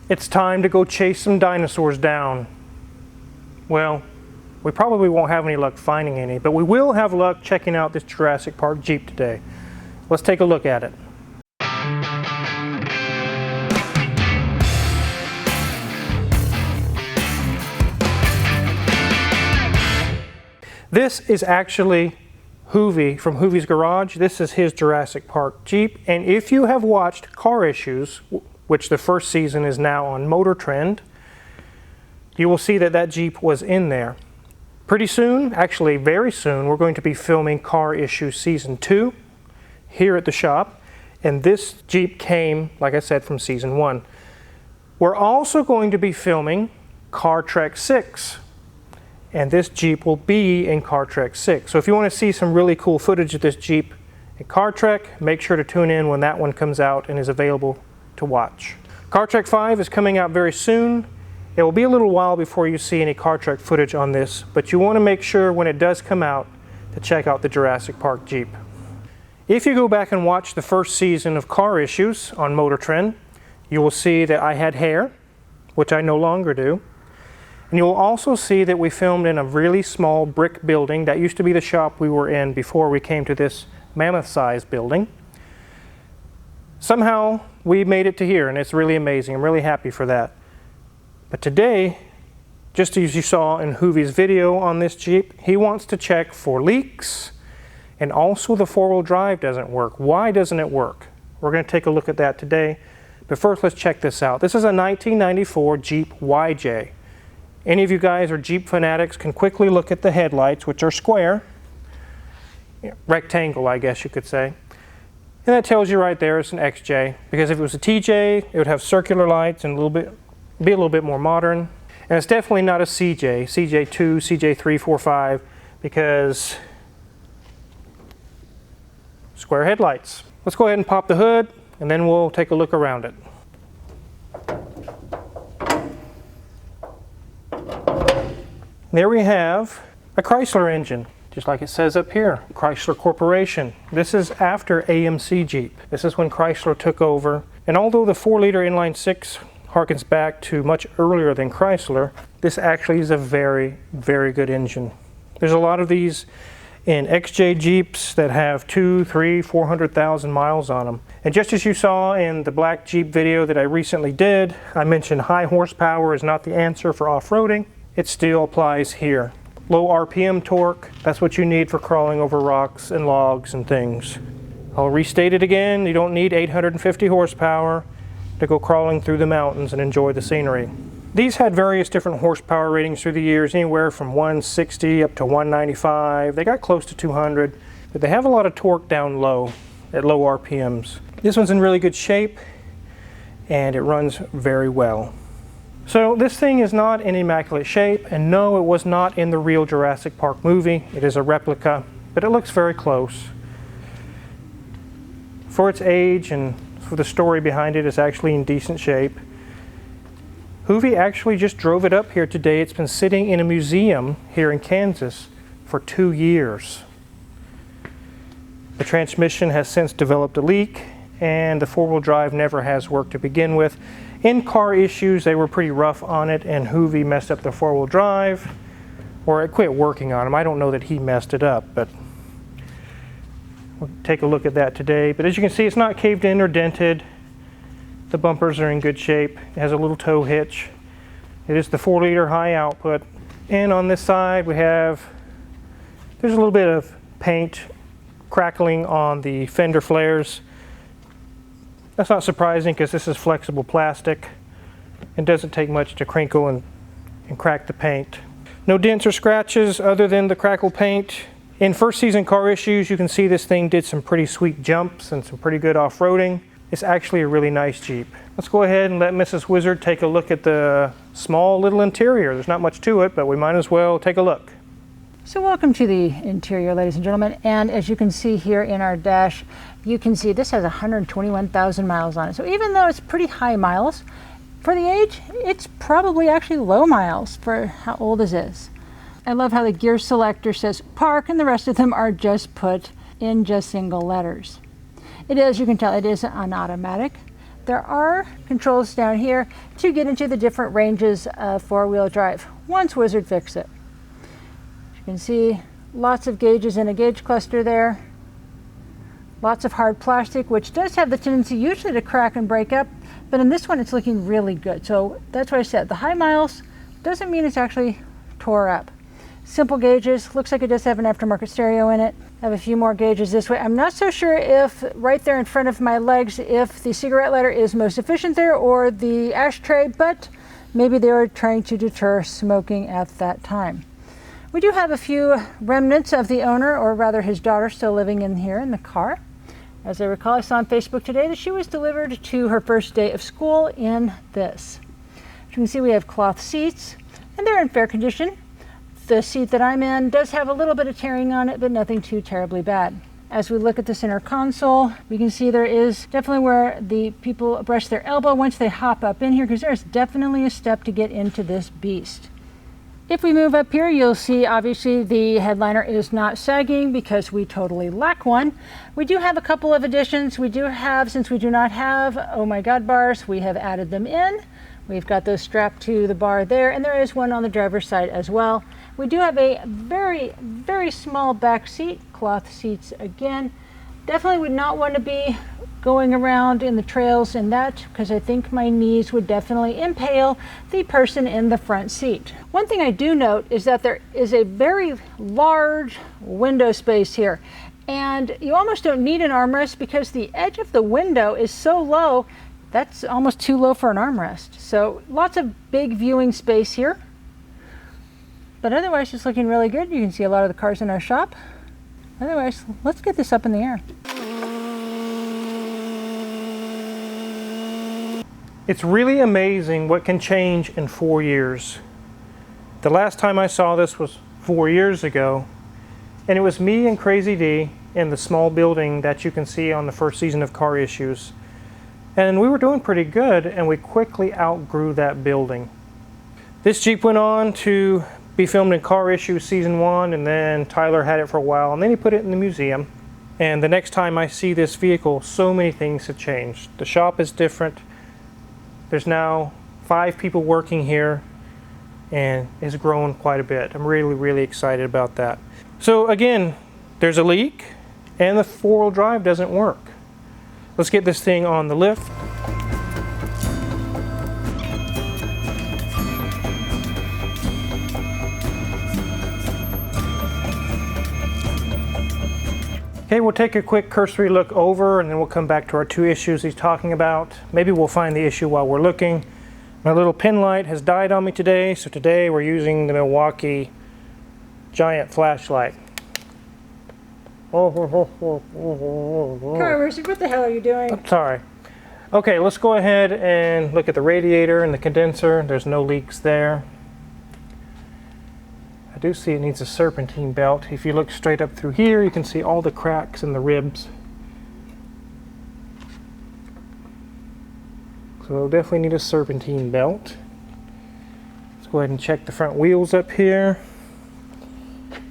It's time to go chase some dinosaurs down. Well, we probably won't have any luck finding any, but we will have luck checking out this Jurassic Park Jeep today. Let's take a look at it. This is actually Hoovie from Hoovie's Garage. This is his Jurassic Park Jeep, and if you have watched Car Issues, which the first season is now on Motor Trend, you will see that that Jeep was in there. Pretty soon, actually very soon, we're going to be filming Car Issues Season 2 here at the shop, and this Jeep came, like I said, from Season 1. We're also going to be filming CarTrek 6, and this Jeep will be in CarTrek 6. So if you want to see some really cool footage of this Jeep in CarTrek, make sure to tune in when that one comes out and is available to watch. CarTrek 5 is coming out very soon. It will be a little while before you see any CarTrek footage on this, but you want to make sure when it does come out to check out the Jurassic Park Jeep. If you go back and watch the first season of Car Issues on Motor Trend, you will see that I had hair, which I no longer do. And you will also see that we filmed in a really small brick building. That used to be the shop we were in before we came to this mammoth-sized building. Somehow we made it to here, and it's really amazing. I'm really happy for that. But today, just as you saw in Hoovie's video on this Jeep, he wants to check for leaks, and also the four-wheel drive doesn't work. Why doesn't it work? We're going to take a look at that today. But first, let's check this out. This is a 1994 Jeep YJ. Any of you guys are Jeep fanatics can quickly look at the headlights, which are square, rectangle, I guess you could say. And that tells you right there it's an XJ, because if it was a TJ, it would have circular lights and be a little bit more modern. And it's definitely not a CJ, CJ2, CJ3, 4, 5, because square headlights. Let's go ahead and pop the hood, and then we'll take a look around it. There we have a Chrysler engine, just like it says up here, Chrysler Corporation. This is after AMC Jeep. This is when Chrysler took over. And although the 4-liter inline 6 harkens back to much earlier than Chrysler, this actually is a very, very good engine. There's a lot of these in XJ Jeeps that have 200,000, 300,000, 400,000 miles on them. And just as you saw in the black Jeep video that I recently did, I mentioned high horsepower is not the answer for off-roading. It still applies here. Low RPM torque, that's what you need for crawling over rocks and logs and things. I'll restate it again, you don't need 850 horsepower to go crawling through the mountains and enjoy the scenery. These had various different horsepower ratings through the years, anywhere from 160 up to 195. They got close to 200, but they have a lot of torque down low at low RPMs. This one's in really good shape, and it runs very well. So this thing is not in immaculate shape, and no, it was not in the real Jurassic Park movie. It is a replica, but it looks very close. For its age and for the story behind it, it's actually in decent shape. Hoovie actually just drove it up here today. It's been sitting in a museum here in Kansas for 2 years. The transmission has since developed a leak, and the four-wheel drive never has worked to begin with. In Car Issues, they were pretty rough on it, and Hoovie messed up the four-wheel drive, or it quit working on him. I don't know that he messed it up, but we'll take a look at that today. But as you can see, it's not caved in or dented. The bumpers are in good shape. It has a little tow hitch. It is the 4-liter high output. And on this side, there's a little bit of paint crackling on the fender flares. That's not surprising because this is flexible plastic. It doesn't take much to crinkle and crack the paint. No dents or scratches other than the crackle paint. In first season Car Issues, you can see this thing did some pretty sweet jumps and some pretty good off-roading. It's actually a really nice Jeep. Let's go ahead and let Mrs. Wizard take a look at the small little interior. There's not much to it, but we might as well take a look. So welcome to the interior, ladies and gentlemen. And as you can see here in our dash, you can see this has 121,000 miles on it. So even though it's pretty high miles, for the age, it's probably actually low miles for how old this is. I love how the gear selector says park and the rest of them are just put in just single letters. It is, you can tell, it is an automatic. there are controls down here to get into the different ranges of four-wheel drive once Wizard fixed it. As you can see, lots of gauges in a gauge cluster there. Lots of hard plastic, which does have the tendency usually to crack and break up, but in this one it's looking really good. So that's why I said the high miles doesn't mean it's actually tore up. Simple gauges, looks like it does have an aftermarket stereo in it. I have a few more gauges this way. I'm not so sure if right there in front of my legs, if the cigarette lighter is most efficient there or the ashtray, but maybe they were trying to deter smoking at that time. We do have a few remnants of the owner, or rather his daughter, still living in here in the car. As I recall, I saw on Facebook today that she was delivered to her first day of school in this. As you can see, we have cloth seats, and they're in fair condition. The seat that I'm in does have a little bit of tearing on it, but nothing too terribly bad. As we look at the center console, we can see there is definitely where the people brush their elbow once they hop up in here, because there's definitely a step to get into this beast. If we move up here, you'll see obviously the headliner is not sagging because we totally lack one. We do have a couple of additions. We do have, since we do not have oh my god bars, we have added them in. We've got those strapped to the bar there, and there is one on the driver's side as well. We do have a very, very small back seat, cloth seats again. Definitely would not want to be going around in the trails in that, because I think my knees would definitely impale the person in the front seat. One thing I do note is that there is a very large window space here, and you almost don't need an armrest because the edge of the window is so low. That's almost too low for an armrest. So lots of big viewing space here, but otherwise it's looking really good. You can see a lot of the cars in our shop. Otherwise, let's get this up in the air. It's really amazing what can change in 4 years. The last time I saw this was 4 years ago, and it was me and Crazy D in the small building that you can see on the first season of Car Issues. And we were doing pretty good, and we quickly outgrew that building. This Jeep went on to be filmed in Car Issues Season 1, and then Tyler had it for a while, and then he put it in the museum. And the next time I see this vehicle, so many things have changed. The shop is different. There's now 5 people working here, and it's grown quite a bit. I'm really, really excited about that. So again, there's a leak, and the 4-wheel drive doesn't work. Let's get this thing on the lift. Okay, we'll take a quick cursory look over, and then we'll come back to our 2 issues he's talking about. Maybe we'll find the issue while we're looking. My little pin light has died on me today, so today we're using the Milwaukee giant flashlight. Car Mercy, what the hell are you doing? I'm sorry. Okay, let's go ahead and look at the radiator and the condenser. There's no leaks there. I do see it needs a serpentine belt. If you look straight up through here, you can see all the cracks in the ribs. So it'll definitely need a serpentine belt. Let's go ahead and check the front wheels up here.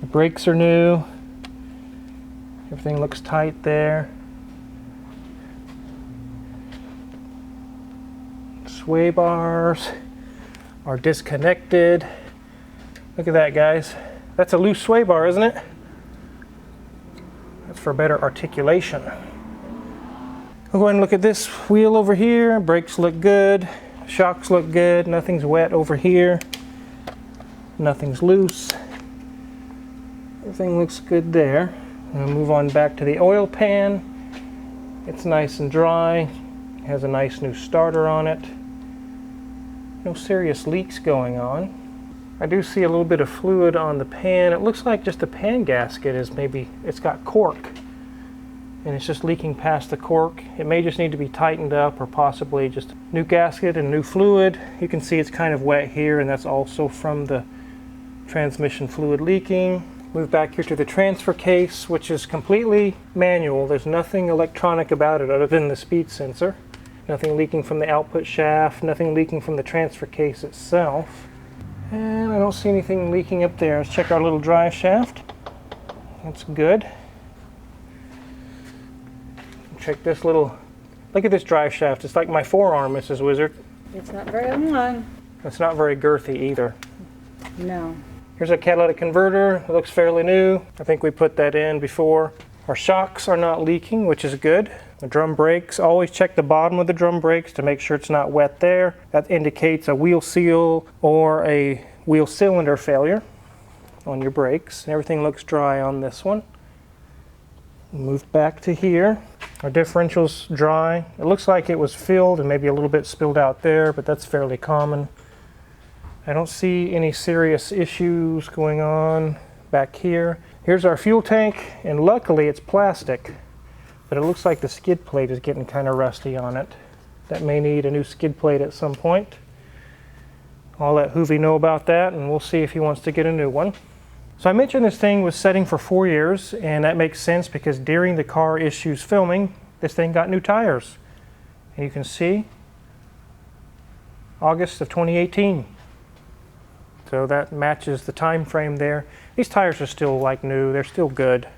The brakes are new. Everything looks tight there. Sway bars are disconnected. Look at that, guys. That's a loose sway bar, isn't it? That's for better articulation. We'll go ahead and look at this wheel over here. Brakes look good. Shocks look good. Nothing's wet over here. Nothing's loose. Everything looks good there. We'll move on back to the oil pan. It's nice and dry. It has a nice new starter on it. No serious leaks going on. I do see a little bit of fluid on the pan. It looks like just the pan gasket is maybe, it's got cork, and it's just leaking past the cork. It may just need to be tightened up, or possibly just a new gasket and new fluid. You can see it's kind of wet here, and that's also from the transmission fluid leaking. Move back here to the transfer case, which is completely manual. There's nothing electronic about it other than the speed sensor. Nothing leaking from the output shaft, nothing leaking from the transfer case itself. And I don't see anything leaking up there. Let's check our little drive shaft. That's good. Check this little Look at this drive shaft. It's like my forearm, Mrs. Wizard. It's not very long. It's not very girthy either. No. Here's a catalytic converter. It looks fairly new. I think we put that in before. Our shocks are not leaking, which is good. The drum brakes, always check the bottom of the drum brakes to make sure it's not wet there. That indicates a wheel seal or a wheel cylinder failure on your brakes. And everything looks dry on this one. Move back to here. Our differential's dry. It looks like it was filled and maybe a little bit spilled out there, but that's fairly common. I don't see any serious issues going on back here. Here's our fuel tank, and luckily it's plastic, but it looks like the skid plate is getting kind of rusty on it. That may need a new skid plate at some point. I'll let Hoovie know about that, and we'll see if he wants to get a new one. So I mentioned this thing was setting for 4 years, and that makes sense because during the car issues filming, this thing got new tires. And you can see August of 2018. So that matches the time frame there. These tires are still like new, they're still good.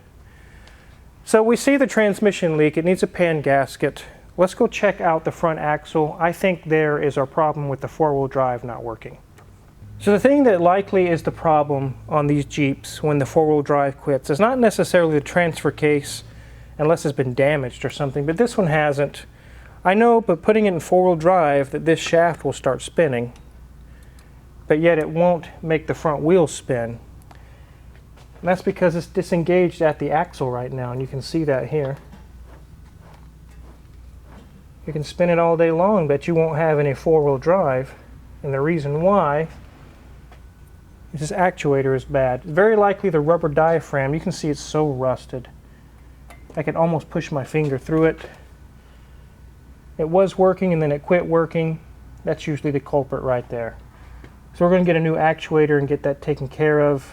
So we see the transmission leak, it needs a pan gasket. Let's go check out the front axle. I think there is our problem with the four-wheel drive not working. So the thing that likely is the problem on these Jeeps when the four-wheel drive quits is not necessarily the transfer case unless it's been damaged or something, but this one hasn't. I know, but putting it in four-wheel drive that this shaft will start spinning, but yet it won't make the front wheels spin. And that's because it's disengaged at the axle right now, and you can see that here. You can spin it all day long, but you won't have any four-wheel drive, and the reason why is this actuator is bad. Very likely the rubber diaphragm, you can see it's so rusted. I could almost push my finger through it. It was working and then it quit working. That's usually the culprit right there. So we're going to get a new actuator and get that taken care of.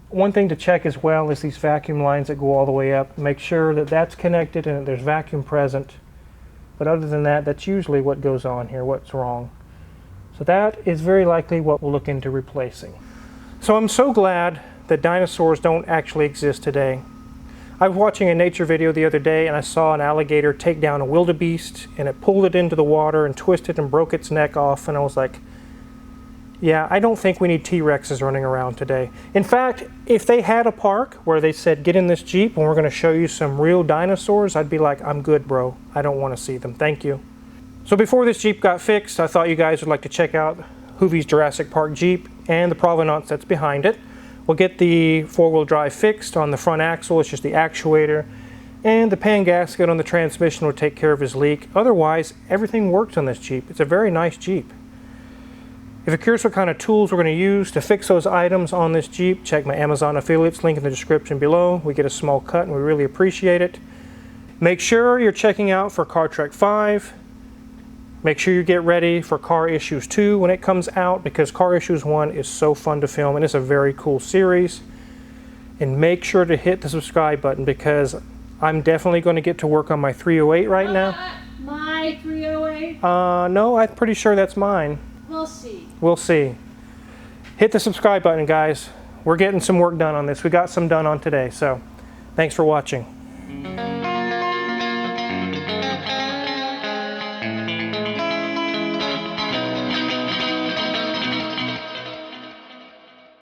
One thing to check as well is these vacuum lines that go all the way up. Make sure that that's connected and that there's vacuum present. But other than that, that's usually what goes on here, what's wrong. So that is very likely what we'll look into replacing. So I'm so glad that dinosaurs don't actually exist today. I was watching a nature video the other day and I saw an alligator take down a wildebeest and it pulled it into the water and twisted and broke its neck off, and I was like, yeah, I don't think we need T-Rexes running around today. In fact, if they had a park where they said, get in this Jeep and we're going to show you some real dinosaurs, I'd be like, I'm good, bro. I don't want to see them. Thank you. So before this Jeep got fixed, I thought you guys would like to check out Hoovie's Jurassic Park Jeep and the provenance that's behind it. We'll get the four-wheel drive fixed on the front axle, it's just the actuator, and the pan gasket on the transmission will take care of his leak. Otherwise, everything works on this Jeep. It's a very nice Jeep. If you're curious what kind of tools we're going to use to fix those items on this Jeep, check my Amazon affiliates link in the description below. We get a small cut and we really appreciate it. Make sure you're checking out for CarTrek 5. Make sure you get ready for Car Issues 2 when it comes out, because Car Issues 1 is so fun to film and it's a very cool series. And make sure to hit the subscribe button because I'm definitely going to get to work on my 308 right now. My 308? No, I'm pretty sure that's mine. We'll see. We'll see. Hit the subscribe button, guys. We're getting some work done on this. We got some done on today, so thanks for watching.